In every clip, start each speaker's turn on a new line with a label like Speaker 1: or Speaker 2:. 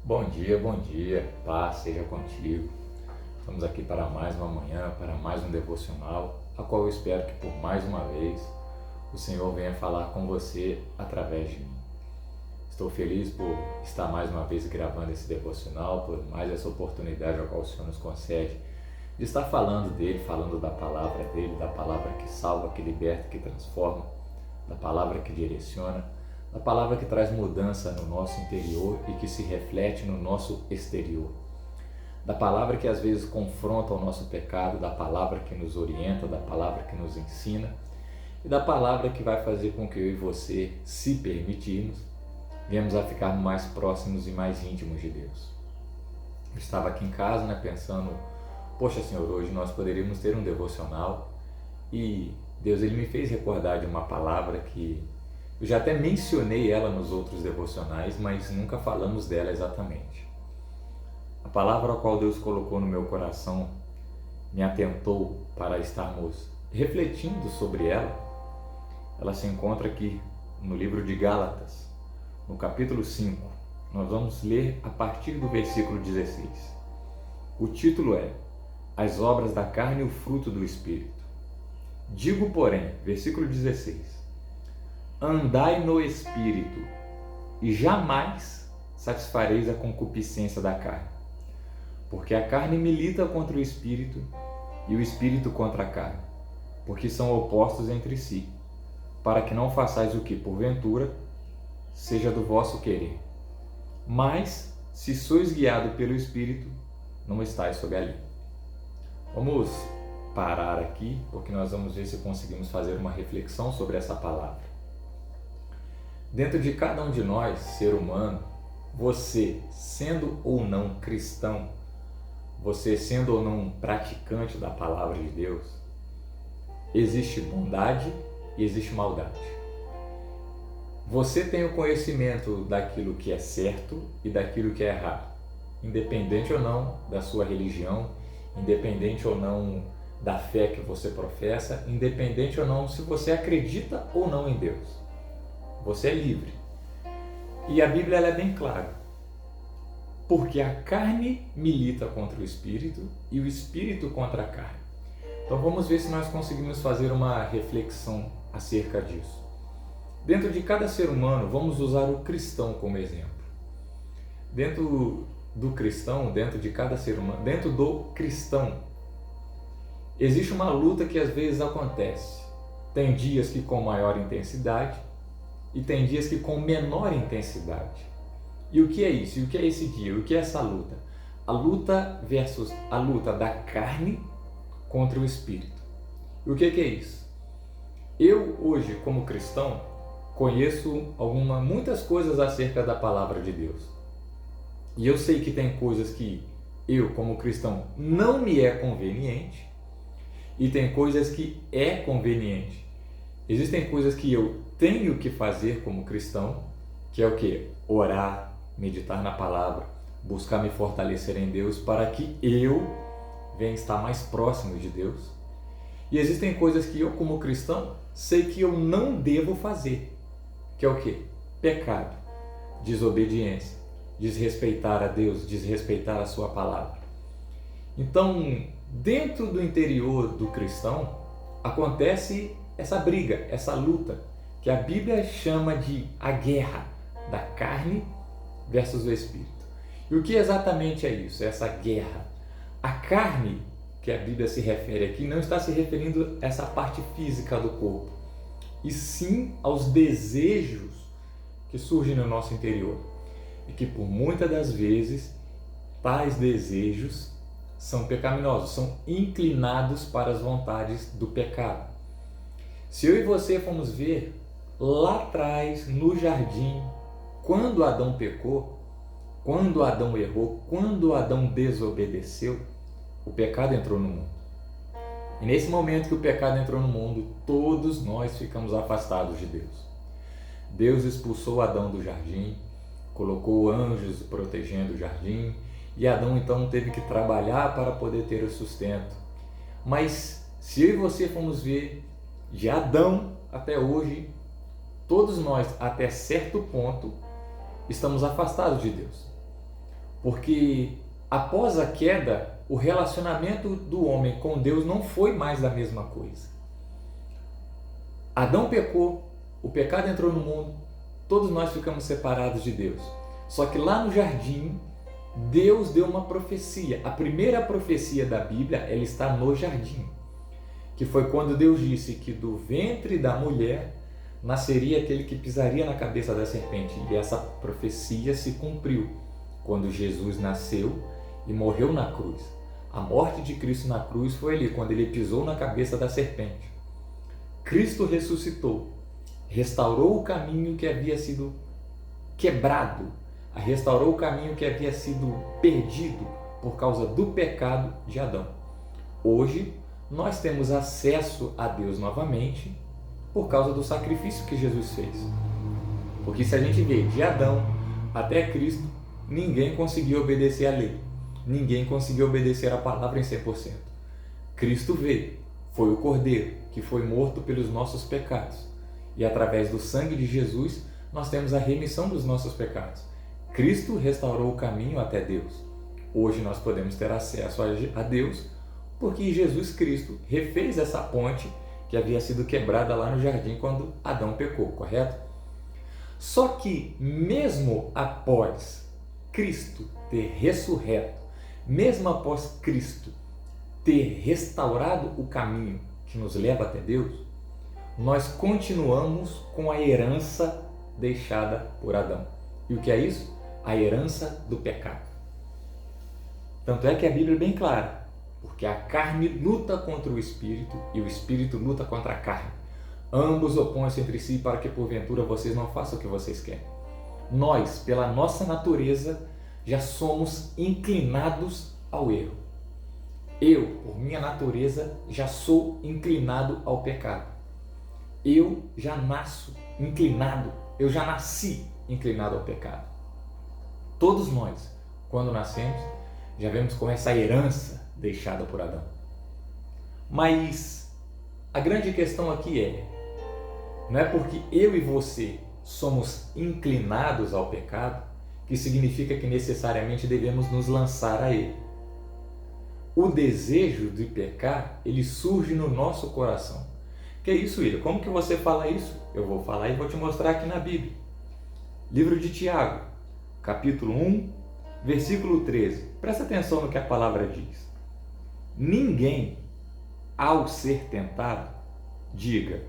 Speaker 1: Bom dia, paz seja contigo. Estamos aqui para mais uma manhã, para mais um devocional, a qual eu espero que por mais uma vez o Senhor venha falar com você através de mim. Estou feliz por estar mais uma vez gravando esse devocional, por mais essa oportunidade a qual o Senhor nos concede de estar falando dele, falando da palavra que salva, que liberta, que transforma, da palavra que direciona, da palavra que traz mudança no nosso interior e que se reflete no nosso exterior, da palavra que às vezes confronta o nosso pecado, da palavra que nos orienta, da palavra que nos ensina e da palavra que vai fazer com que eu e você, se permitirmos, venhamos a ficar mais próximos e mais íntimos de Deus. Eu estava aqui em casa, pensando, poxa Senhor, hoje nós poderíamos ter um devocional e Deus ele me fez recordar de uma palavra que eu já até mencionei ela nos outros devocionais, mas nunca falamos dela exatamente. A palavra a qual Deus colocou no meu coração me atentou para estarmos refletindo sobre ela. Ela se encontra aqui no livro de Gálatas, no capítulo 5. Nós vamos ler a partir do versículo 16. O título é As obras da carne e o fruto do Espírito. Digo, porém, versículo 16, andai no Espírito e jamais satisfareis a concupiscência da carne, porque a carne milita contra o Espírito e o Espírito contra a carne, porque são opostos entre si, para que não façais o que, porventura, seja do vosso querer. Mas, se sois guiado pelo Espírito, não estáis sob a lei. Vamos parar aqui, porque nós vamos ver se conseguimos fazer uma reflexão sobre essa palavra. Dentro de cada um de nós, ser humano, você sendo ou não cristão, você sendo ou não praticante da palavra de Deus, existe bondade e existe maldade. Você tem o conhecimento daquilo que é certo e daquilo que é errado, independente ou não da sua religião, independente ou não da fé que você professa, independente ou não se você acredita ou não em Deus. Você é livre. E a Bíblia ela é bem clara. Porque a carne milita contra o Espírito e o Espírito contra a carne. Então vamos ver se nós conseguimos fazer uma reflexão acerca disso. Dentro de cada ser humano, vamos usar o cristão como exemplo. Dentro do cristão, dentro de cada ser humano, dentro do cristão, existe uma luta que às vezes acontece. Tem dias que com maior intensidade e tem dias que com menor intensidade. E o que é isso? E o que é esse dia? O que é essa luta? A luta versus a luta da carne contra o Espírito. E o que é isso? Eu hoje, como cristão, conheço muitas coisas acerca da palavra de Deus. E eu sei que tem coisas que eu, como cristão, não me é conveniente e tem coisas que é conveniente. Existem coisas que eu tenho que fazer como cristão, que é o quê? Orar, meditar na palavra, buscar me fortalecer em Deus para que eu venha estar mais próximo de Deus. E existem coisas que eu, como cristão, sei que eu não devo fazer, que é o quê? Pecado, desobediência, desrespeitar a Deus, desrespeitar a sua palavra. Então, dentro do interior do cristão, acontece essa briga, essa luta, que a Bíblia chama de a guerra da carne versus o Espírito. E o que exatamente é isso, essa guerra? A carne, que a Bíblia se refere aqui, não está se referindo a essa parte física do corpo, e sim aos desejos que surgem no nosso interior. E que por muitas das vezes, tais desejos são pecaminosos, são inclinados para as vontades do pecado. Se eu e você formos ver lá atrás, no jardim, quando Adão pecou, quando Adão errou, quando Adão desobedeceu, o pecado entrou no mundo. E nesse momento que o pecado entrou no mundo, todos nós ficamos afastados de Deus. Deus expulsou Adão do jardim, colocou anjos protegendo o jardim, e Adão então teve que trabalhar para poder ter o sustento. Mas se eu e você formos ver, de Adão até hoje, todos nós, até certo ponto, estamos afastados de Deus. Porque após a queda, o relacionamento do homem com Deus não foi mais da mesma coisa. Adão pecou, o pecado entrou no mundo, todos nós ficamos separados de Deus. Só que lá no jardim, Deus deu uma profecia. A primeira profecia da Bíblia, ela está no jardim, que foi quando Deus disse que do ventre da mulher nasceria aquele que pisaria na cabeça da serpente. E essa profecia se cumpriu quando Jesus nasceu e morreu na cruz. A morte de Cristo na cruz foi ali, quando ele pisou na cabeça da serpente. Cristo ressuscitou, restaurou o caminho que havia sido quebrado, restaurou o caminho que havia sido perdido por causa do pecado de Adão. Hoje, nós temos acesso a Deus novamente por causa do sacrifício que Jesus fez. Porque se a gente vê de Adão até Cristo, ninguém conseguiu obedecer à lei. Ninguém conseguiu obedecer a palavra em 100%. Cristo veio, foi o Cordeiro que foi morto pelos nossos pecados. E através do sangue de Jesus, nós temos a remissão dos nossos pecados. Cristo restaurou o caminho até Deus. Hoje nós podemos ter acesso a Deus porque Jesus Cristo refez essa ponte que havia sido quebrada lá no jardim quando Adão pecou, correto? Só que mesmo após Cristo ter ressurreto, mesmo após Cristo ter restaurado o caminho que nos leva até Deus, nós continuamos com a herança deixada por Adão. E o que é isso? A herança do pecado. Tanto é que a Bíblia é bem clara, porque a carne luta contra o Espírito e o Espírito luta contra a carne. Ambos opõem-se entre si para que porventura vocês não façam o que vocês querem. Nós, pela nossa natureza, já somos inclinados ao erro. Eu, por minha natureza, já sou inclinado ao pecado. Eu já nasço inclinado, eu já nasci inclinado ao pecado. Todos nós, quando nascemos, já vemos com essa herança deixada por Adão. Mas a grande questão aqui não é porque eu e você somos inclinados ao pecado que significa que necessariamente devemos nos lançar a ele. O desejo de pecar, ele surge no nosso coração. Que é isso, William? Como que você fala isso? Eu vou falar e vou te mostrar aqui na Bíblia. Livro de Tiago, capítulo 1, versículo 13. Presta atenção no que a palavra diz. Ninguém, ao ser tentado, diga,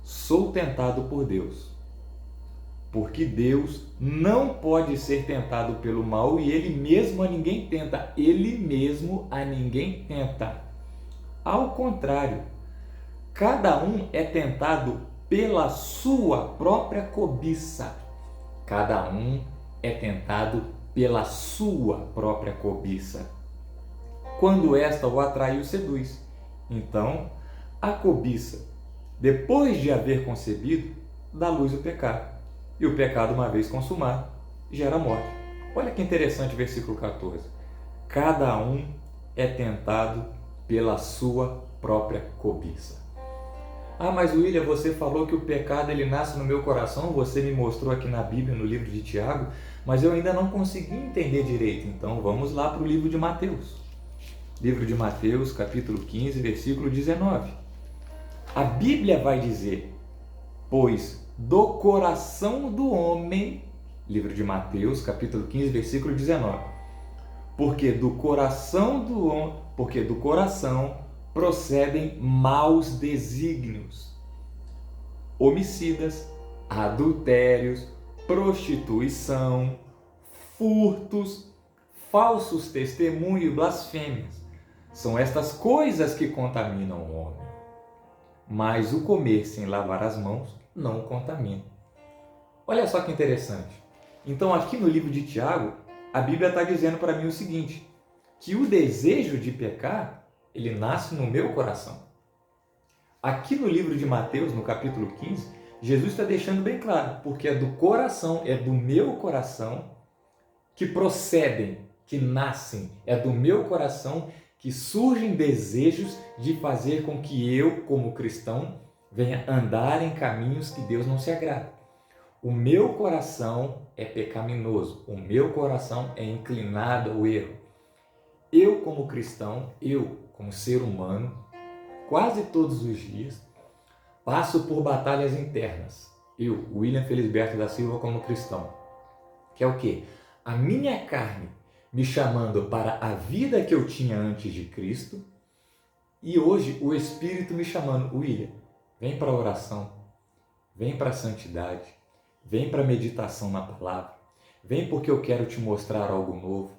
Speaker 1: sou tentado por Deus. Porque Deus não pode ser tentado pelo mal e Ele mesmo a ninguém tenta. Ele mesmo a ninguém tenta. Ao contrário, cada um é tentado pela sua própria cobiça. Cada um é tentado pela sua própria cobiça. Quando esta o atrai e o seduz. Então, a cobiça, depois de haver concebido, dá luz ao pecado. E o pecado, uma vez consumado, gera morte. Olha que interessante o versículo 14. Cada um é tentado pela sua própria cobiça. Ah, mas William, você falou que o pecado ele nasce no meu coração, você me mostrou aqui na Bíblia, no livro de Tiago, mas eu ainda não consegui entender direito. Então vamos lá para o livro de Mateus. Livro de Mateus, capítulo 15, versículo 19. A Bíblia vai dizer, pois do coração do homem, livro de Mateus, capítulo 15, versículo 19. Porque do coração procedem maus desígnios, homicidas, adultérios, prostituição, furtos, falsos testemunhos e blasfêmias. São estas coisas que contaminam o homem. Mas o comer sem lavar as mãos não contamina. Olha só que interessante. Então aqui no livro de Tiago, a Bíblia está dizendo para mim o seguinte, que o desejo de pecar, ele nasce no meu coração. Aqui no livro de Mateus, no capítulo 15, Jesus está deixando bem claro, porque é do coração, é do meu coração que procedem, que nascem, é do meu coração que surgem desejos de fazer com que eu, como cristão, venha andar em caminhos que Deus não se agrada. O meu coração é pecaminoso, o meu coração é inclinado ao erro. Eu, como cristão, eu, como ser humano, quase todos os dias, passo por batalhas internas. Eu, William Felisberto da Silva, como cristão. Que é o quê? A minha carne me chamando para a vida que eu tinha antes de Cristo e hoje o Espírito me chamando, William, vem para a oração, vem para a santidade, vem para a meditação na palavra, vem porque eu quero te mostrar algo novo.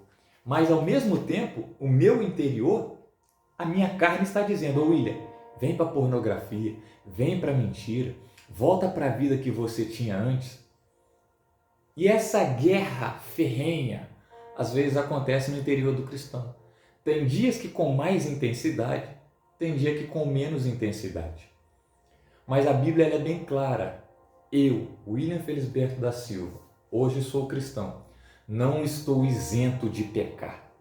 Speaker 1: Mas ao mesmo tempo, o meu interior, a minha carne está dizendo, William, vem para a pornografia, vem para a mentira, volta para a vida que você tinha antes. E essa guerra ferrenha, às vezes acontece no interior do cristão. Tem dias que com mais intensidade, tem dia que com menos intensidade. Mas a Bíblia é bem clara. Eu, William Felisberto da Silva, hoje sou cristão, não estou isento de pecar.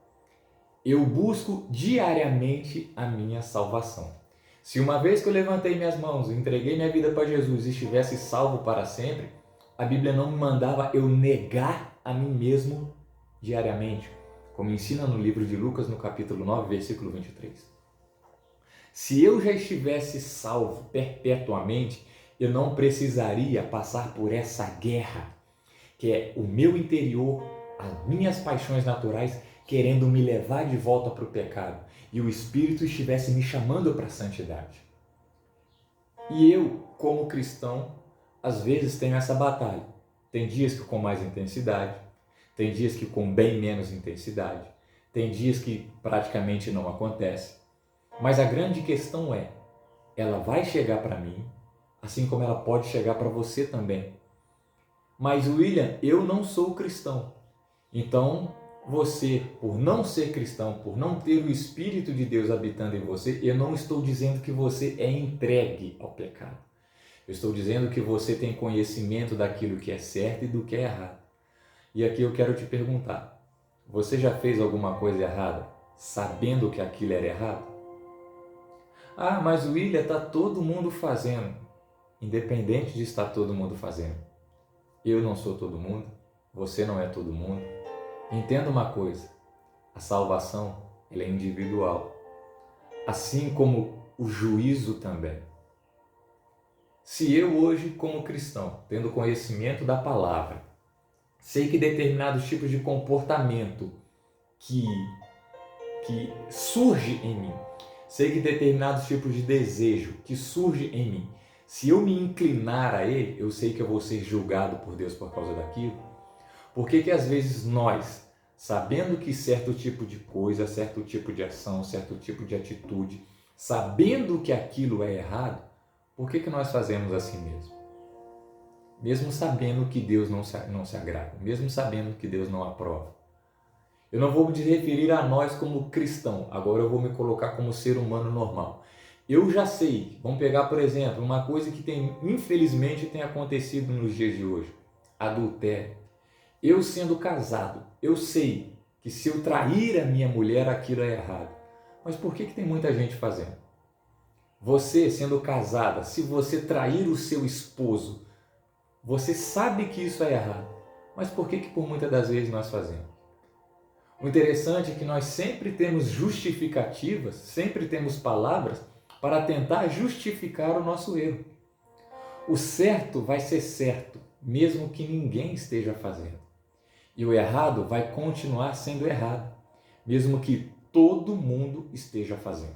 Speaker 1: Eu busco diariamente a minha salvação. Se uma vez que eu levantei minhas mãos, entreguei minha vida para Jesus e estivesse salvo para sempre, a Bíblia não me mandava eu negar a mim mesmo diariamente, como ensina no livro de Lucas, no capítulo 9, versículo 23. Se eu já estivesse salvo perpetuamente, eu não precisaria passar por essa guerra, que é o meu interior, as minhas paixões naturais, querendo me levar de volta para o pecado, e o Espírito estivesse me chamando para a santidade. E eu, como cristão, às vezes tenho essa batalha. Tem dias que com mais intensidade, tem dias que com bem menos intensidade, tem dias que praticamente não acontece. Mas a grande questão é, ela vai chegar para mim, assim como ela pode chegar para você também. Mas William, eu não sou cristão. Então, você, por não ser cristão, por não ter o Espírito de Deus habitando em você, eu não estou dizendo que você é entregue ao pecado. Eu estou dizendo que você tem conhecimento daquilo que é certo e do que é errado. E aqui eu quero te perguntar, você já fez alguma coisa errada sabendo que aquilo era errado? Ah, mas William, está todo mundo fazendo. Independente de estar todo mundo fazendo. Eu não sou todo mundo, você não é todo mundo. Entenda uma coisa, a salvação ela é individual, assim como o juízo também. Se eu hoje, como cristão, tendo conhecimento da palavra, sei que determinados tipos de comportamento que surge em mim, sei que determinados tipos de desejo que surge em mim, se eu me inclinar a ele, eu sei que eu vou ser julgado por Deus por causa daquilo. Por que às vezes nós, sabendo que certo tipo de coisa, certo tipo de ação, certo tipo de atitude, sabendo que aquilo é errado, por que nós fazemos assim mesmo? Mesmo sabendo que Deus não se agrada, mesmo sabendo que Deus não aprova. Eu não vou me referir a nós como cristão, agora eu vou me colocar como ser humano normal. Eu já sei, vamos pegar por exemplo, uma coisa que infelizmente tem acontecido nos dias de hoje, adultério. Eu sendo casado, eu sei que se eu trair a minha mulher, aquilo é errado. Mas por que tem muita gente fazendo? Você sendo casada, se você trair o seu esposo, você sabe que isso é errado. Mas por que por muitas das vezes nós fazemos? O interessante é que nós sempre temos justificativas, sempre temos palavras para tentar justificar o nosso erro. O certo vai ser certo, mesmo que ninguém esteja fazendo. E o errado vai continuar sendo errado, mesmo que todo mundo esteja fazendo.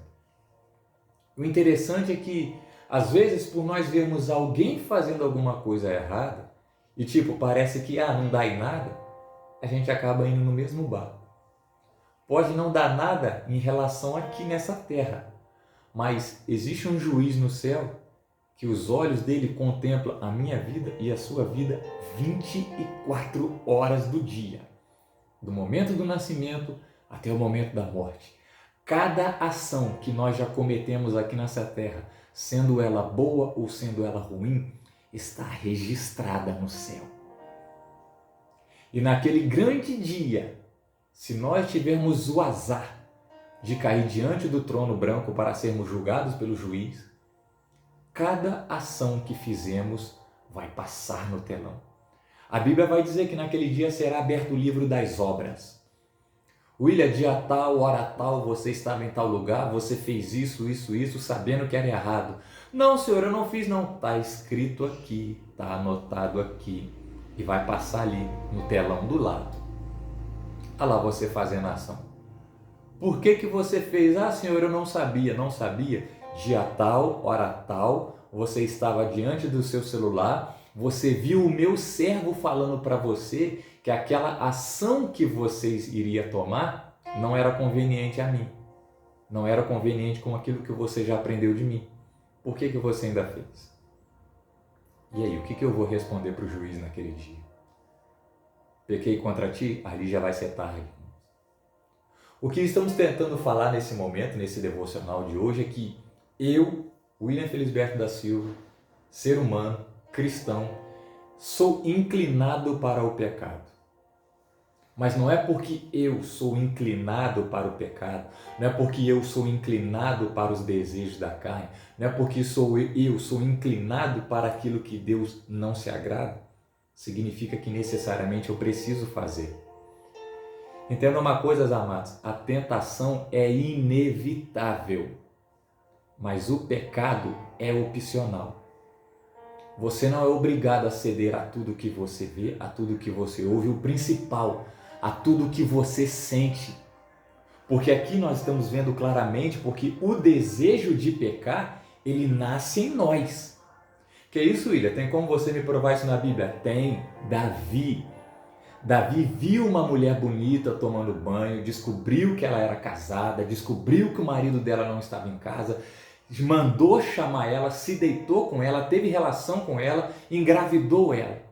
Speaker 1: O interessante é que, às vezes, por nós vermos alguém fazendo alguma coisa errada, e parece que não dá em nada, a gente acaba indo no mesmo barco. Pode não dar nada em relação aqui nessa terra, mas existe um juiz no céu que os olhos dele contemplam a minha vida e a sua vida 24 horas do dia, do momento do nascimento até o momento da morte. Cada ação que nós já cometemos aqui nessa terra, sendo ela boa ou sendo ela ruim, está registrada no céu. E naquele grande dia, se nós tivermos o azar de cair diante do trono branco para sermos julgados pelo juiz, cada ação que fizemos vai passar no telão. A Bíblia vai dizer que naquele dia será aberto o livro das obras. William, dia tal, hora tal, você estava em tal lugar, você fez isso, sabendo que era errado. Não, Senhor, eu não fiz não. Está escrito aqui, está anotado aqui. E vai passar ali no telão do lado. Olha lá você fazendo a ação. Por que você fez? Ah, Senhor, eu não sabia. Não sabia? Dia tal, hora tal, você estava diante do seu celular, você viu o meu servo falando para você que aquela ação que vocês iriam tomar não era conveniente a mim. Não era conveniente com aquilo que você já aprendeu de mim. Por que você ainda fez? E aí, o que eu vou responder para o juiz naquele dia? Pequei contra ti? Ali já vai ser tarde. O que estamos tentando falar nesse momento, nesse devocional de hoje, é que eu, William Felisberto da Silva, ser humano, cristão, sou inclinado para o pecado. Mas não é porque eu sou inclinado para o pecado, não é porque eu sou inclinado para os desejos da carne, não é porque eu sou inclinado para aquilo que Deus não se agrada, significa que necessariamente eu preciso fazer. Entenda uma coisa, amados, a tentação é inevitável, mas o pecado é opcional. Você não é obrigado a ceder a tudo que você vê, a tudo que você ouve, o principal, a tudo que você sente. Porque aqui nós estamos vendo claramente, porque o desejo de pecar, ele nasce em nós. Que isso, William? Tem como você me provar isso na Bíblia? Tem. Davi viu uma mulher bonita tomando banho, descobriu que ela era casada, descobriu que o marido dela não estava em casa, mandou chamar ela, se deitou com ela, teve relação com ela, engravidou ela.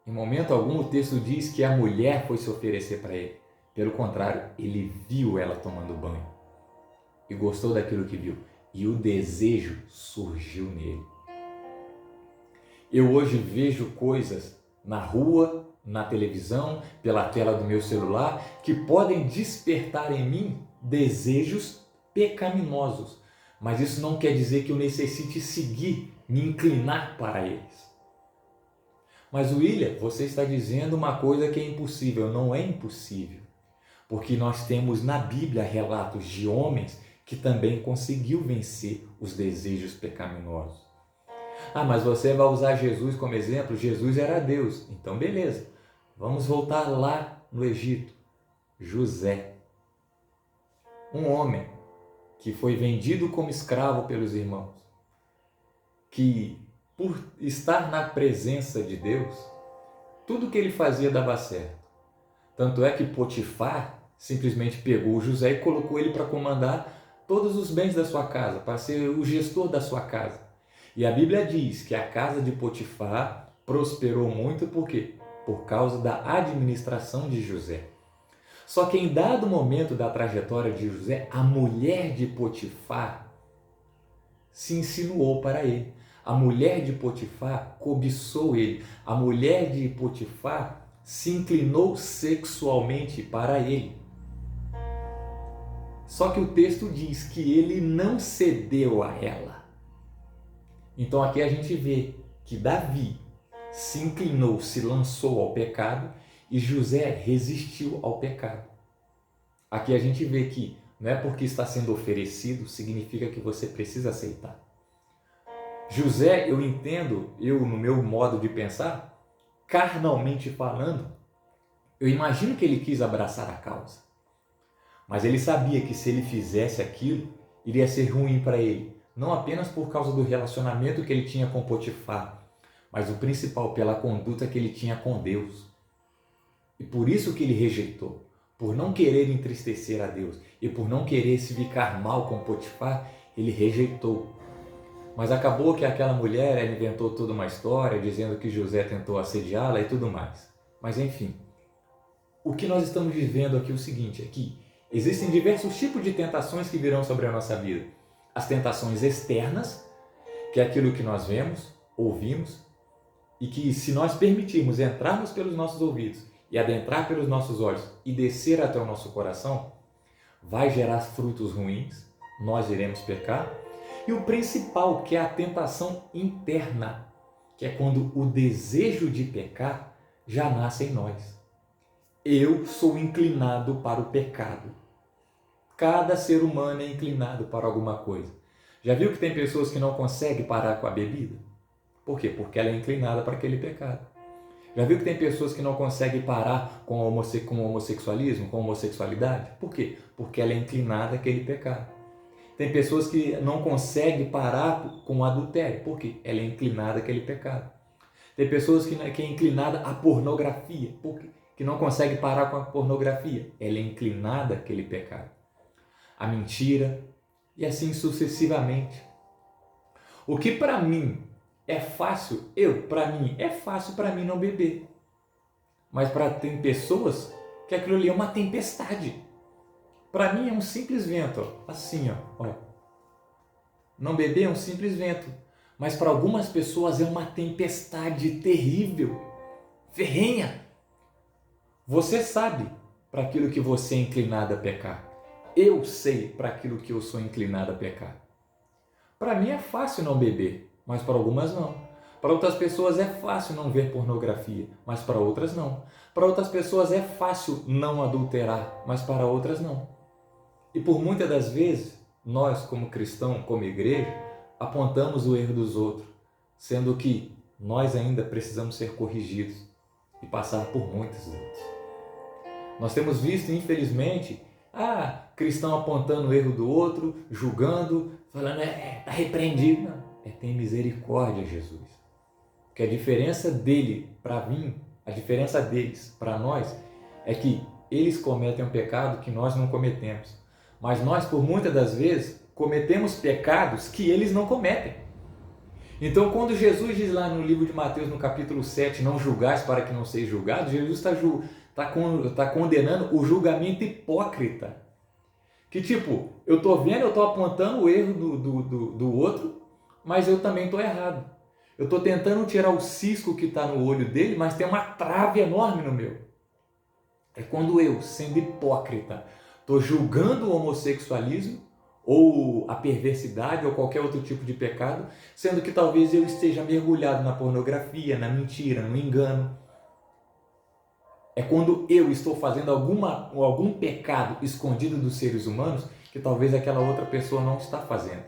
Speaker 1: Em momento algum o texto diz que a mulher foi se oferecer para ele. Pelo contrário, ele viu ela tomando banho e gostou daquilo que viu. E o desejo surgiu nele. Eu hoje vejo coisas na rua, na televisão, pela tela do meu celular, que podem despertar em mim desejos pecaminosos. Mas isso não quer dizer que eu necessite seguir, me inclinar para eles. Mas William, você está dizendo uma coisa que é impossível. Não é impossível. Porque nós temos na Bíblia relatos de homens que também conseguiu vencer os desejos pecaminosos. Ah, mas você vai usar Jesus como exemplo? Jesus era Deus. Então, beleza. Vamos voltar lá no Egito. José. Um homem que foi vendido como escravo pelos irmãos. Que, por estar na presença de Deus, tudo que ele fazia dava certo. Tanto é que Potifar simplesmente pegou José e colocou ele para comandar todos os bens da sua casa, para ser o gestor da sua casa. E a Bíblia diz que a casa de Potifar prosperou muito, por quê? Por causa da administração de José. Só que em dado momento da trajetória de José, a mulher de Potifar se insinuou para ele. A mulher de Potifar cobiçou ele. A mulher de Potifar se inclinou sexualmente para ele. Só que o texto diz que ele não cedeu a ela. Então aqui a gente vê que Davi se inclinou, se lançou ao pecado e José resistiu ao pecado. Aqui a gente vê que não é porque está sendo oferecido, significa que você precisa aceitar. José, eu entendo, no meu modo de pensar, carnalmente falando, eu imagino que ele quis abraçar a causa. Mas ele sabia que se ele fizesse aquilo, iria ser ruim para ele. Não apenas por causa do relacionamento que ele tinha com Potifar, mas o principal, pela conduta que ele tinha com Deus. E por isso que ele rejeitou. Por não querer entristecer a Deus e por não querer se ficar mal com Potifar, ele rejeitou. Mas acabou que aquela mulher, ela inventou toda uma história dizendo que José tentou assediá-la e tudo mais. Mas enfim, o que nós estamos vivendo aqui é o seguinte, é que existem diversos tipos de tentações que virão sobre a nossa vida. As tentações externas, que é aquilo que nós vemos, ouvimos, e que se nós permitirmos entrarmos pelos nossos ouvidos e adentrar pelos nossos olhos e descer até o nosso coração, vai gerar frutos ruins, nós iremos pecar. E o principal, que é a tentação interna, que é quando o desejo de pecar já nasce em nós. Eu sou inclinado para o pecado. Cada ser humano é inclinado para alguma coisa. Já viu que tem pessoas que não conseguem parar com a bebida? Por quê? Porque ela é inclinada para aquele pecado. Já viu que tem pessoas que não conseguem parar com o homossexualismo, com a homossexualidade? Por quê? Porque ela é inclinada àquele pecado. Tem pessoas que não conseguem parar com o adultério. Por quê? Ela é inclinada àquele pecado. Tem pessoas que é inclinada à pornografia. Por quê? Que não consegue parar com a pornografia. Ela é inclinada àquele pecado. A mentira e assim sucessivamente. O que para mim é fácil, é fácil para mim não beber. Mas tem pessoas que aquilo ali é uma tempestade. Para mim é um simples vento, ó, assim, ó. Não beber é um simples vento. Mas para algumas pessoas é uma tempestade terrível, ferrenha. Você sabe para aquilo que você é inclinado a pecar. Eu sei para aquilo que eu sou inclinado a pecar. Para mim é fácil não beber, mas para algumas não. Para outras pessoas é fácil não ver pornografia, mas para outras não. Para outras pessoas é fácil não adulterar, mas para outras não. E por muitas das vezes, nós como cristão, como igreja, apontamos o erro dos outros, sendo que nós ainda precisamos ser corrigidos e passar por muitas lutas. Nós temos visto, infelizmente, cristão apontando o erro do outro, julgando, falando, está repreendido. Não, tem misericórdia, Jesus. Porque a diferença dele para mim, a diferença deles para nós, é que eles cometem um pecado que nós não cometemos. Mas nós, por muitas das vezes, cometemos pecados que eles não cometem. Então, quando Jesus diz lá no livro de Mateus, no capítulo 7, não julgais para que não seja julgado, Jesus está condenando o julgamento hipócrita. Que tipo, eu estou vendo, eu estou apontando o erro do outro, mas eu também estou errado. Eu estou tentando tirar o cisco que está no olho dele, mas tem uma trave enorme no meu. É quando eu, sendo hipócrita, estou julgando o homossexualismo, ou a perversidade, ou qualquer outro tipo de pecado, sendo que talvez eu esteja mergulhado na pornografia, na mentira, no engano. É quando eu estou fazendo algum pecado escondido dos seres humanos que talvez aquela outra pessoa não está fazendo.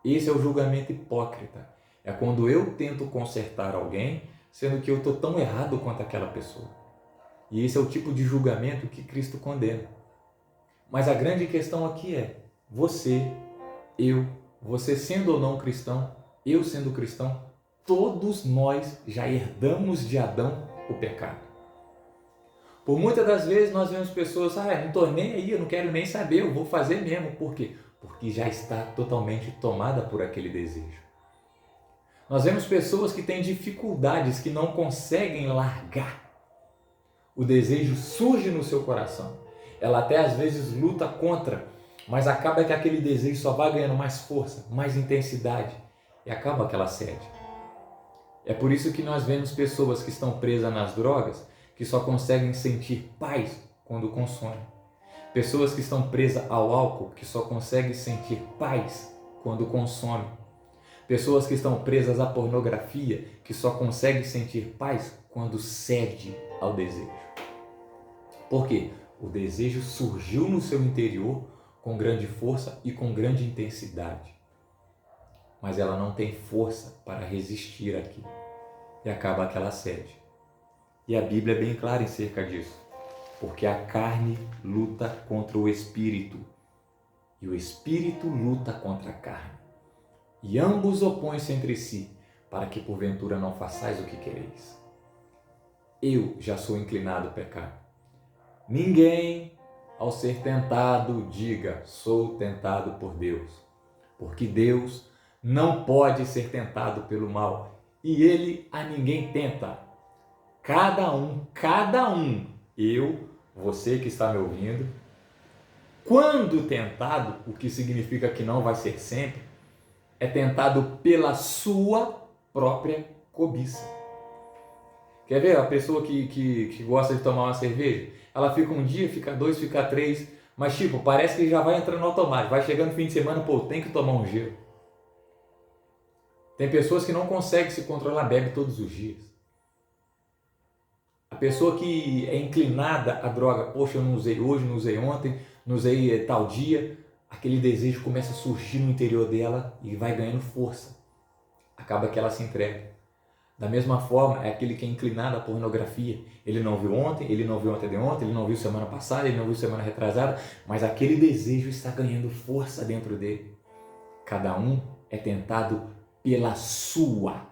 Speaker 1: Esse é o julgamento hipócrita. É quando eu tento consertar alguém, sendo que eu estou tão errado quanto aquela pessoa. E esse é o tipo de julgamento que Cristo condena. Mas a grande questão aqui é, você sendo ou não cristão, eu sendo cristão, todos nós já herdamos de Adão o pecado. Por muitas das vezes nós vemos pessoas, não estou nem aí, eu não quero nem saber, eu vou fazer mesmo. Por quê? Porque já está totalmente tomada por aquele desejo. Nós vemos pessoas que têm dificuldades, que não conseguem largar. O desejo surge no seu coração. Ela até às vezes luta contra, mas acaba que aquele desejo só vai ganhando mais força, mais intensidade e acaba aquela sede. É por isso que nós vemos pessoas que estão presas nas drogas, que só conseguem sentir paz quando consomem. Pessoas que estão presas ao álcool, que só conseguem sentir paz quando consomem. Pessoas que estão presas à pornografia, que só conseguem sentir paz quando cede ao desejo. Por quê? O desejo surgiu no seu interior com grande força e com grande intensidade. Mas ela não tem força para resistir aqui. E acaba aquela sede. E a Bíblia é bem clara em cerca disso. Porque a carne luta contra o espírito. E o espírito luta contra a carne. E ambos opõem-se entre si, para que porventura não façais o que quereis. Eu já sou inclinado a pecar. Ninguém, ao ser tentado, diga, sou tentado por Deus. Porque Deus não pode ser tentado pelo mal. E Ele a ninguém tenta. Cada um, eu, você que está me ouvindo, quando tentado, o que significa que não vai ser sempre, é tentado pela sua própria cobiça. Quer ver a pessoa que gosta de tomar uma cerveja? Ela fica um dia, fica dois, fica três, mas parece que já vai entrando no automático. Vai chegando no fim de semana, tem que tomar um gelo. Tem pessoas que não conseguem se controlar, bebe todos os dias. pessoa que é inclinada à droga, poxa, eu não usei hoje, não usei ontem, não usei tal dia, aquele desejo começa a surgir no interior dela e vai ganhando força. Acaba que ela se entrega. Da mesma forma, é aquele que é inclinado à pornografia. Ele não viu ontem, ele não viu anteontem, ele não viu semana passada, ele não viu semana retrasada, mas aquele desejo está ganhando força dentro dele. Cada um é tentado pela sua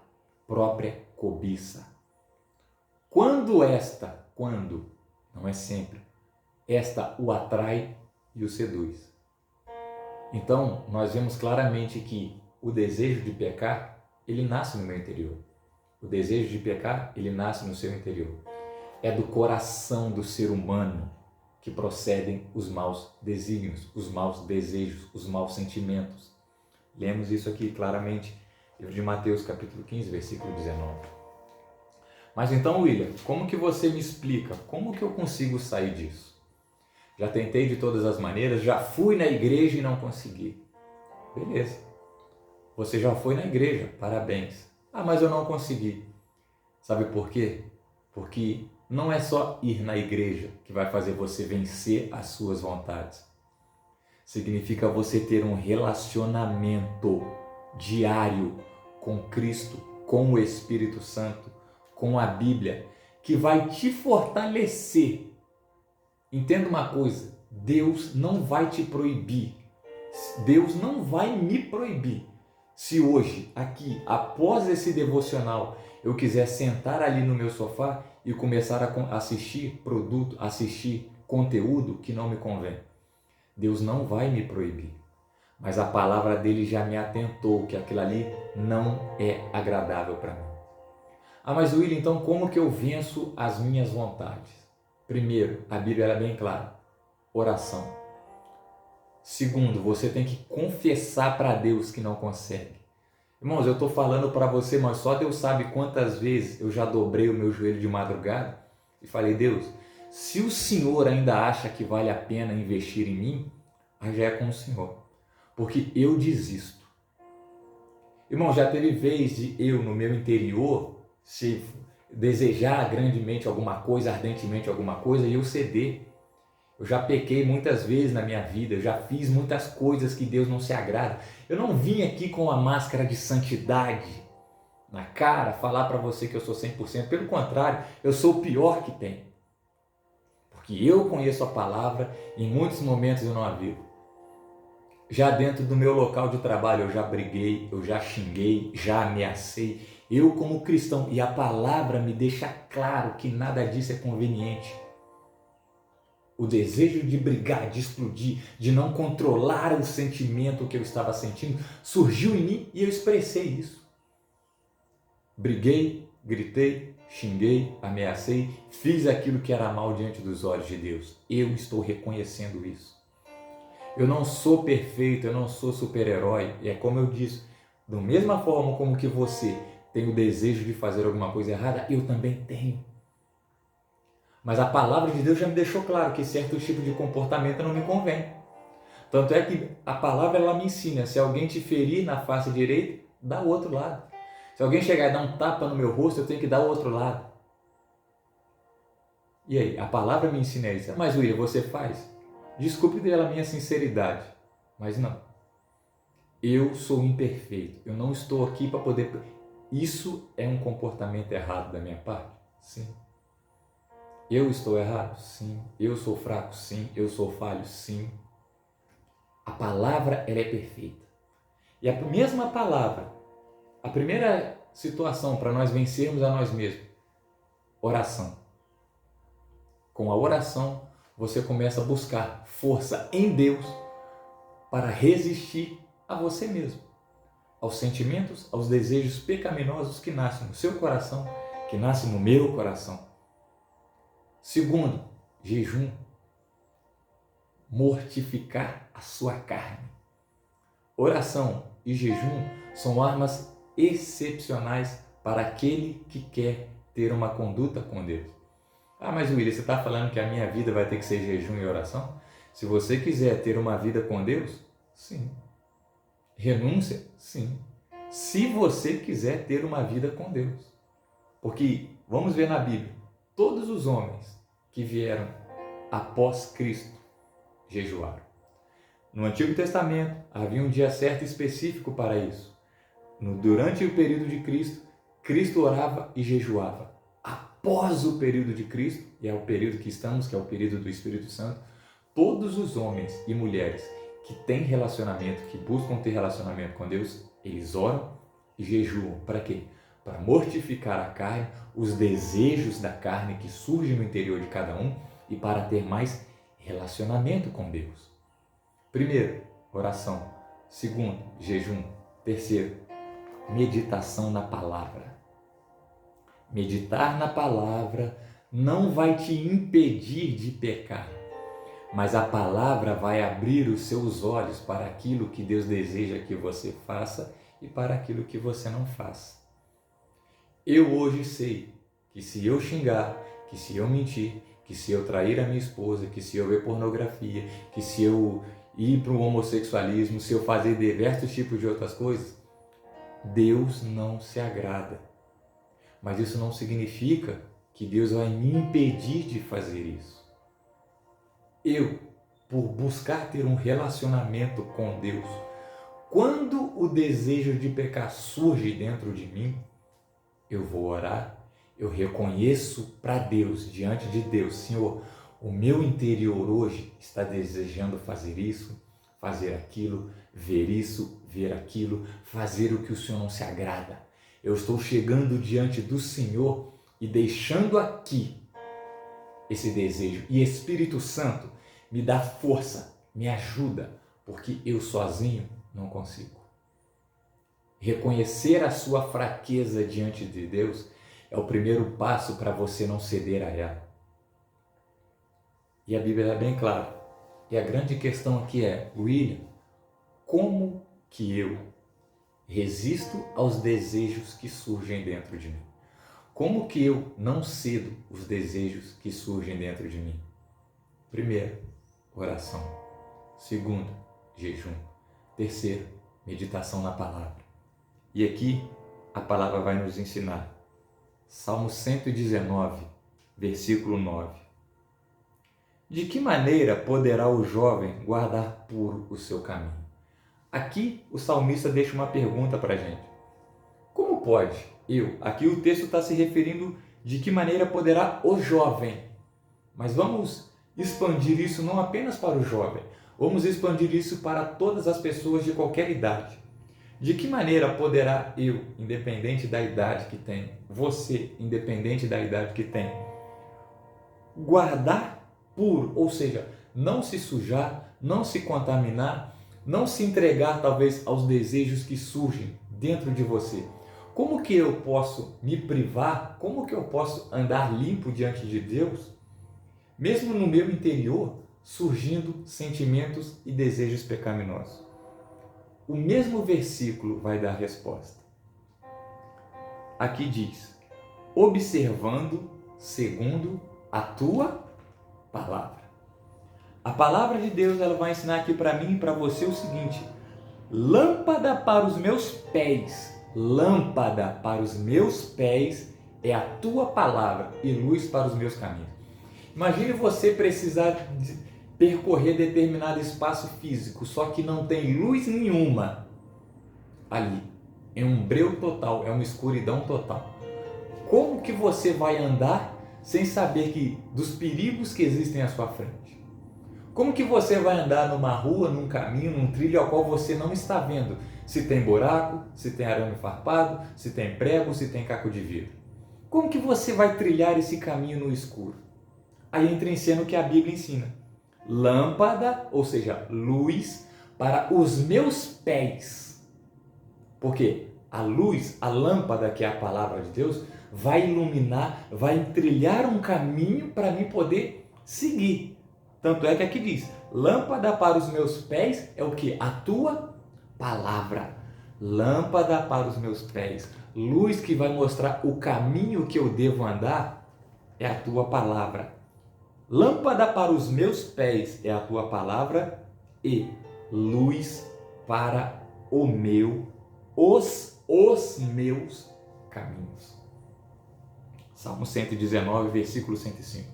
Speaker 1: própria cobiça. Quando, não é sempre, esta o atrai e o seduz. Então, nós vemos claramente que o desejo de pecar, ele nasce no meu interior. O desejo de pecar, ele nasce no seu interior. É do coração do ser humano que procedem os maus desígnios, os maus desejos, os maus sentimentos. Lemos isso aqui claramente, livro de Mateus, capítulo 15, versículo 19. Mas então, William, como que você me explica? Como que eu consigo sair disso? Já tentei de todas as maneiras, já fui na igreja e não consegui. Beleza. Você já foi na igreja, parabéns. Ah, mas eu não consegui. Sabe por quê? Porque não é só ir na igreja que vai fazer você vencer as suas vontades. Significa você ter um relacionamento diário com Cristo, com o Espírito Santo, com a Bíblia, que vai te fortalecer. Entenda uma coisa, Deus não vai te proibir, Deus não vai me proibir. Se hoje, aqui, após esse devocional, eu quiser sentar ali no meu sofá e começar a assistir assistir conteúdo que não me convém, Deus não vai me proibir. Mas a palavra dele já me atentou que aquilo ali não é agradável para mim. Ah, mas William, então como que eu venço as minhas vontades? Primeiro, a Bíblia é bem clara, oração. Segundo, você tem que confessar para Deus que não consegue. Irmãos, eu estou falando para você, mas só Deus sabe quantas vezes eu já dobrei o meu joelho de madrugada e falei, Deus, se o Senhor ainda acha que vale a pena investir em mim, aí já é com o Senhor, porque eu desisto. Irmão, já teve vez de eu, no meu interior, se desejar grandemente alguma coisa, ardentemente alguma coisa, e eu ceder. Eu já pequei muitas vezes na minha vida, eu já fiz muitas coisas que Deus não se agrada. Eu não vim aqui com a máscara de santidade na cara falar para você que eu sou 100%. Pelo contrário, eu sou o pior que tem. Porque eu conheço a palavra e em muitos momentos eu não a vivo. Já dentro do meu local de trabalho eu já briguei, eu já xinguei, já ameacei. Eu como cristão, e a palavra me deixa claro que nada disso é conveniente. O desejo de brigar, de explodir, de não controlar o sentimento que eu estava sentindo, surgiu em mim e eu expressei isso. Briguei, gritei, xinguei, ameacei, fiz aquilo que era mal diante dos olhos de Deus. Eu estou reconhecendo isso. Eu não sou perfeito, eu não sou super-herói. E é como eu disse, da mesma forma como que você tem o desejo de fazer alguma coisa errada, eu também tenho. Mas a palavra de Deus já me deixou claro que certo tipo de comportamento não me convém. Tanto é que a palavra ela me ensina, se alguém te ferir na face direita, dá o outro lado. Se alguém chegar e dar um tapa no meu rosto, eu tenho que dar o outro lado. E aí, a palavra me ensina isso. Mas William, você faz? Desculpe pela minha sinceridade, mas não. Eu sou imperfeito, eu não estou aqui para poder... Isso é um comportamento errado da minha parte? Sim. Eu estou errado? Sim. Eu sou fraco? Sim. Eu sou falho? Sim. A palavra, ela é perfeita. E a mesma palavra, a primeira situação para nós vencermos a nós mesmos, oração. Com a oração, você começa a buscar força em Deus para resistir a você mesmo, aos sentimentos, aos desejos pecaminosos que nascem no seu coração, que nascem no meu coração. Segundo, jejum. Mortificar a sua carne. Oração e jejum são armas excepcionais para aquele que quer ter uma conduta com Deus. Ah, mas William, você está falando que a minha vida vai ter que ser jejum e oração? Se você quiser ter uma vida com Deus, sim. Renúncia, sim. Se você quiser ter uma vida com Deus. Porque, vamos ver na Bíblia, todos os homens que vieram após Cristo jejuaram. No Antigo Testamento havia um dia certo e específico para isso. Durante o período de Cristo, Cristo orava e jejuava. Após o período de Cristo, e é o período que estamos, que é o período do Espírito Santo, todos os homens e mulheres que têm relacionamento, que buscam ter relacionamento com Deus, eles oram e jejuam. Para quê? Para mortificar a carne, os desejos da carne que surgem no interior de cada um e para ter mais relacionamento com Deus. Primeiro, oração. Segundo, jejum. Terceiro, meditação na palavra. Meditar na palavra não vai te impedir de pecar, mas a palavra vai abrir os seus olhos para aquilo que Deus deseja que você faça e para aquilo que você não faça. Eu hoje sei que se eu xingar, que se eu mentir, que se eu trair a minha esposa, que se eu ver pornografia, que se eu ir para o homossexualismo, se eu fazer diversos tipos de outras coisas, Deus não se agrada. Mas isso não significa que Deus vai me impedir de fazer isso. Eu, por buscar ter um relacionamento com Deus, quando o desejo de pecar surge dentro de mim, eu vou orar, eu reconheço para Deus, diante de Deus, Senhor, o meu interior hoje está desejando fazer isso, fazer aquilo, ver isso, ver aquilo, fazer o que o Senhor não se agrada. Eu estou chegando diante do Senhor e deixando aqui esse desejo. E Espírito Santo, me dá força, me ajuda, porque eu sozinho não consigo. Reconhecer a sua fraqueza diante de Deus é o primeiro passo para você não ceder a ela. E a Bíblia é bem clara. E a grande questão aqui é, William, como que eu resisto aos desejos que surgem dentro de mim? Como que eu não cedo os desejos que surgem dentro de mim? Primeiro, oração. Segundo, jejum. Terceiro, meditação na palavra. E aqui a palavra vai nos ensinar. Salmo 119, versículo 9. De que maneira poderá o jovem guardar puro o seu caminho? Aqui o salmista deixa uma pergunta para a gente. Como pode eu? Aqui o texto está se referindo de que maneira poderá o jovem. Mas vamos expandir isso não apenas para o jovem. Vamos expandir isso para todas as pessoas de qualquer idade. De que maneira poderá eu, independente da idade que tem, você, independente da idade que tem, guardar puro, ou seja, não se sujar, não se contaminar, não se entregar talvez aos desejos que surgem dentro de você? Como que eu posso me privar? Como que eu posso andar limpo diante de Deus, mesmo no meu interior surgindo sentimentos e desejos pecaminosos? O mesmo versículo vai dar a resposta. Aqui diz: observando segundo a tua palavra. A palavra de Deus, ela vai ensinar aqui para mim e para você o seguinte: lâmpada para os meus pés, lâmpada para os meus pés é a tua palavra e luz para os meus caminhos. Imagine você precisar percorrer determinado espaço físico, só que não tem luz nenhuma ali. É um breu total, é uma escuridão total. Como que você vai andar sem saber dos perigos que existem à sua frente? Como que você vai andar numa rua, num caminho, num trilho ao qual você não está vendo se tem buraco, se tem arame farpado, se tem prego, se tem caco de vidro? Como que você vai trilhar esse caminho no escuro? Aí entra em cena o que a Bíblia ensina. Lâmpada, ou seja, luz para os meus pés. Porque a luz, a lâmpada, que é a palavra de Deus, vai iluminar, vai trilhar um caminho para mim poder seguir. Tanto é que aqui diz, lâmpada para os meus pés é o que? A tua palavra. Lâmpada para os meus pés. Luz que vai mostrar o caminho que eu devo andar é a tua palavra. Lâmpada para os meus pés é a tua palavra e luz para os meus caminhos. Salmo 119, versículo 105.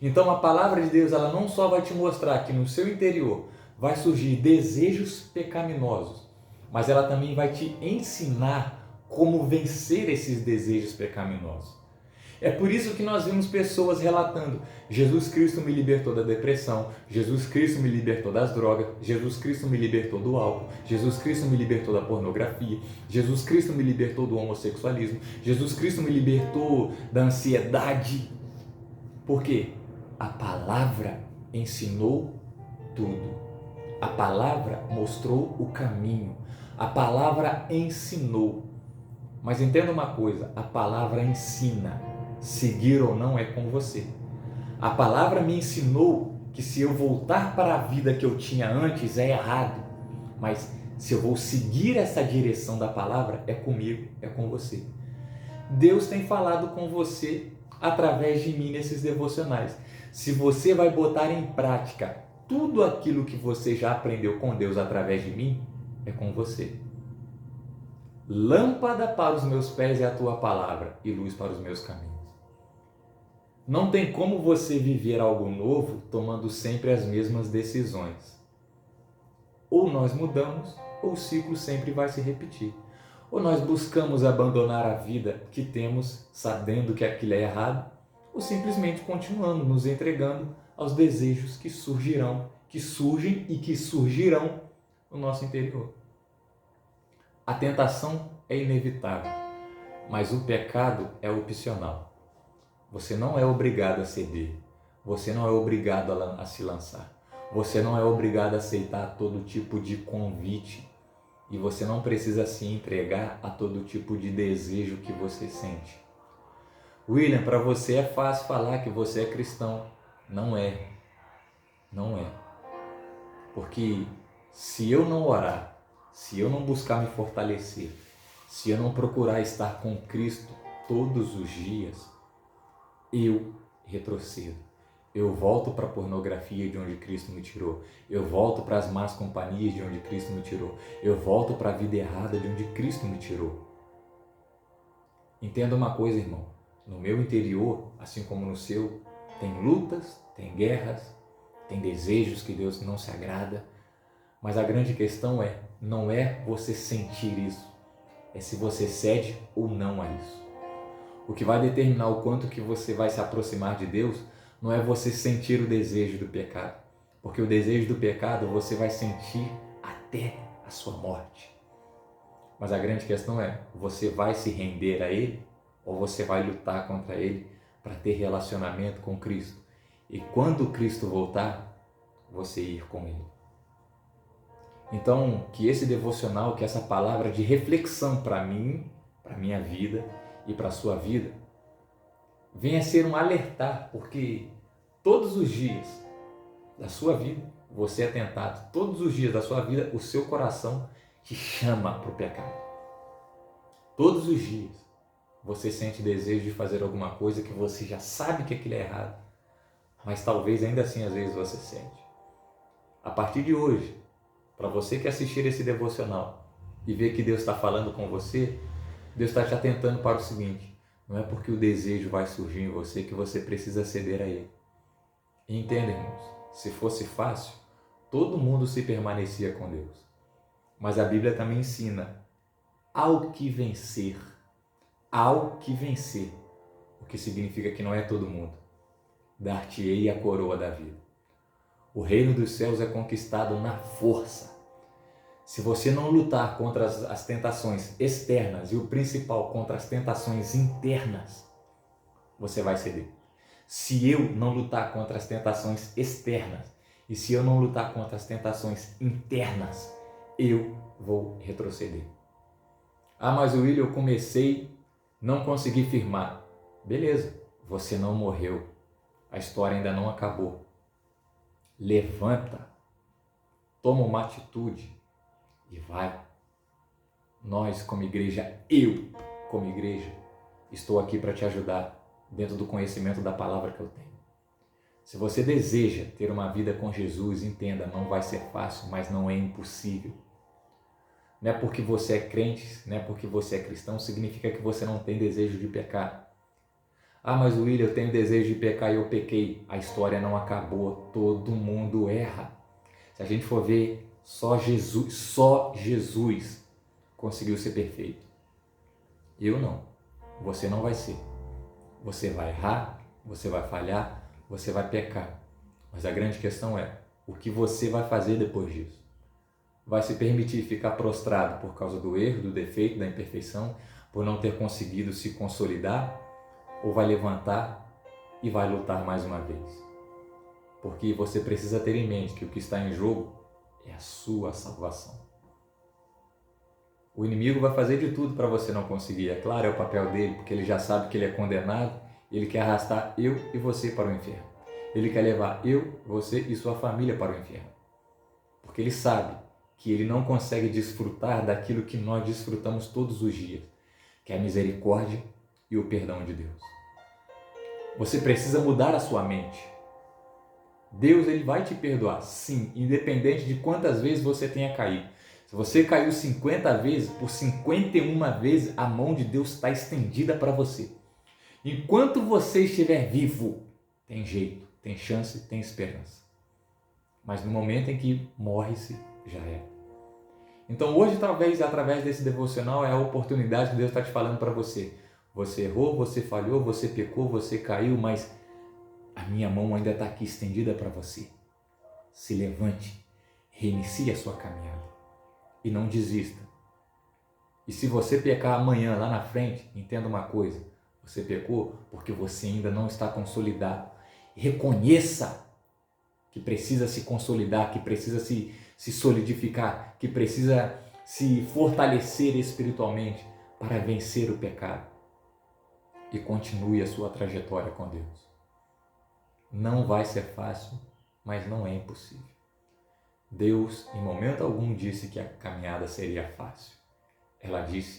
Speaker 1: Então a palavra de Deus, ela não só vai te mostrar que no seu interior vai surgir desejos pecaminosos, mas ela também vai te ensinar como vencer esses desejos pecaminosos. É por isso que nós vemos pessoas relatando: Jesus Cristo me libertou da depressão, Jesus Cristo me libertou das drogas, Jesus Cristo me libertou do álcool, Jesus Cristo me libertou da pornografia, Jesus Cristo me libertou do homossexualismo, Jesus Cristo me libertou da ansiedade. Por quê? A palavra ensinou tudo. A palavra mostrou o caminho. A palavra ensinou. Mas entenda uma coisa, a palavra ensina. Seguir ou não é com você. A palavra me ensinou que se eu voltar para a vida que eu tinha antes é errado. Mas se eu vou seguir essa direção da palavra, é comigo, é com você. Deus tem falado com você através de mim nesses devocionais. Se você vai botar em prática tudo aquilo que você já aprendeu com Deus através de mim, é com você. Lâmpada para os meus pés é a tua palavra e luz para os meus caminhos. Não tem como você viver algo novo tomando sempre as mesmas decisões. Ou nós mudamos, ou o ciclo sempre vai se repetir. Ou nós buscamos abandonar a vida que temos sabendo que aquilo é errado, ou simplesmente continuamos nos entregando aos desejos que surgem e que surgirão no nosso interior. A tentação é inevitável, mas o pecado é opcional. Você não é obrigado a ceder, você não é obrigado a se lançar, você não é obrigado a aceitar todo tipo de convite e você não precisa se entregar a todo tipo de desejo que você sente. William, para você é fácil falar que você é cristão. Não é. Não é. Porque se eu não orar, se eu não buscar me fortalecer, se eu não procurar estar com Cristo todos os dias, eu retrocedo. Eu volto para a pornografia de onde Cristo me tirou. Eu volto para as más companhias de onde Cristo me tirou. Eu volto para a vida errada de onde Cristo me tirou. Entenda uma coisa, irmão. No meu interior, assim como no seu, tem lutas, tem guerras, tem desejos que Deus não se agrada. Mas a grande questão não é você sentir isso. É se você cede ou não a isso. O que vai determinar o quanto que você vai se aproximar de Deus não é você sentir o desejo do pecado, porque o desejo do pecado você vai sentir até a sua morte. Mas a grande questão é, você vai se render a Ele ou você vai lutar contra Ele para ter relacionamento com Cristo? E quando Cristo voltar, você ir com Ele. Então, que esse devocional, que essa palavra de reflexão para mim, para a minha vida e para a sua vida, venha ser um alertar, porque todos os dias da sua vida, você é tentado, todos os dias da sua vida, o seu coração te chama para o pecado. Todos os dias, você sente desejo de fazer alguma coisa que você já sabe que aquilo é errado, mas talvez ainda assim às vezes você sente. A partir de hoje, para você que assistir esse devocional e ver que Deus está falando com você, Deus está te atentando para o seguinte: não é porque o desejo vai surgir em você que você precisa ceder a ele. E entenda, irmãos, se fosse fácil, todo mundo se permanecia com Deus. Mas a Bíblia também ensina ao que vencer, o que significa que não é todo mundo. Dar-te-ei a coroa da vida. O reino dos céus é conquistado na força. Se você não lutar contra as tentações externas e o principal, contra as tentações internas, você vai ceder. Se eu não lutar contra as tentações externas e se eu não lutar contra as tentações internas, eu vou retroceder. Ah, mas William, eu comecei, não consegui firmar. Beleza, você não morreu. A história ainda não acabou. Levanta, toma uma atitude e vai. Nós, como igreja, eu, como igreja, estou aqui para te ajudar dentro do conhecimento da palavra que eu tenho. Se você deseja ter uma vida com Jesus, entenda, não vai ser fácil, mas não é impossível. Não é porque você é crente, não é porque você é cristão, significa que você não tem desejo de pecar. Ah, mas William, eu tenho desejo de pecar e eu pequei. A história não acabou, todo mundo erra. Se a gente for ver, só Jesus conseguiu ser perfeito. Eu não. Você não vai ser. Você vai errar, você vai falhar, você vai pecar. Mas a grande questão é, o que você vai fazer depois disso? Vai se permitir ficar prostrado por causa do erro, do defeito, da imperfeição, por não ter conseguido se consolidar? Ou vai levantar e vai lutar mais uma vez? Porque você precisa ter em mente que o que está em jogo é a sua salvação. O inimigo vai fazer de tudo para você não conseguir. É claro, é o papel dele, porque ele já sabe que ele é condenado, ele quer arrastar eu e você para o inferno. Ele quer levar eu, você e sua família para o inferno. Porque ele sabe que ele não consegue desfrutar daquilo que nós desfrutamos todos os dias, que é a misericórdia e o perdão de Deus. Você precisa mudar a sua mente. Deus, ele vai te perdoar, sim, independente de quantas vezes você tenha caído. Se você caiu 50 vezes, por 51 vezes a mão de Deus está estendida para você. Enquanto você estiver vivo, tem jeito, tem chance, tem esperança. Mas no momento em que morre-se, já é. Então hoje, talvez, através desse devocional, é a oportunidade que Deus está te falando para você. Você errou, você falhou, você pecou, você caiu, mas a minha mão ainda está aqui estendida para você. Se levante, reinicie a sua caminhada e não desista. E se você pecar amanhã, lá na frente, entenda uma coisa, você pecou porque você ainda não está consolidado. Reconheça que precisa se consolidar, que precisa se solidificar, que precisa se fortalecer espiritualmente para vencer o pecado. E continue a sua trajetória com Deus. Não vai ser fácil, mas não é impossível. Deus, em momento algum, disse que a caminhada seria fácil.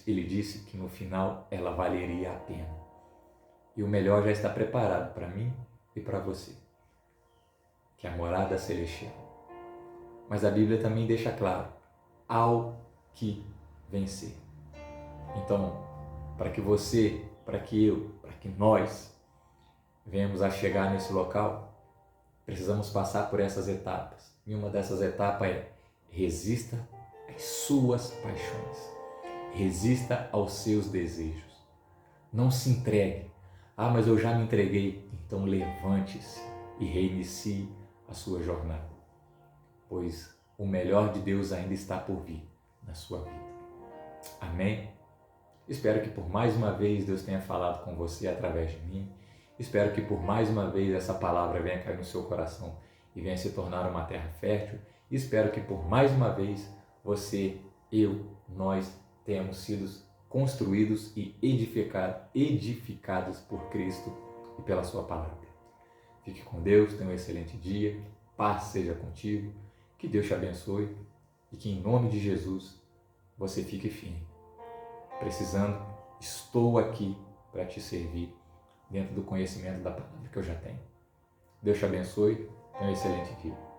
Speaker 1: Ele disse que no final ela valeria a pena. E o melhor já está preparado para mim e para você, que é a morada celestial. Mas a Bíblia também deixa claro, ao que vencer. Então, para que você, para que eu, para que nós venhamos a chegar nesse local, precisamos passar por essas etapas. E uma dessas etapas é: resista às suas paixões. Resista aos seus desejos. Não se entregue. Ah, mas eu já me entreguei. Então levante-se e reinicie a sua jornada. Pois o melhor de Deus ainda está por vir na sua vida. Amém? Espero que por mais uma vez Deus tenha falado com você através de mim. Espero que por mais uma vez essa palavra venha cair no seu coração e venha se tornar uma terra fértil. Espero que por mais uma vez você, eu, nós tenhamos sido construídos e edificados por Cristo e pela sua palavra. Fique com Deus, tenha um excelente dia, paz seja contigo, que Deus te abençoe e que em nome de Jesus você fique firme. Precisando, estou aqui para te servir dentro do conhecimento da palavra que eu já tenho. Deus te abençoe, tenha um excelente dia.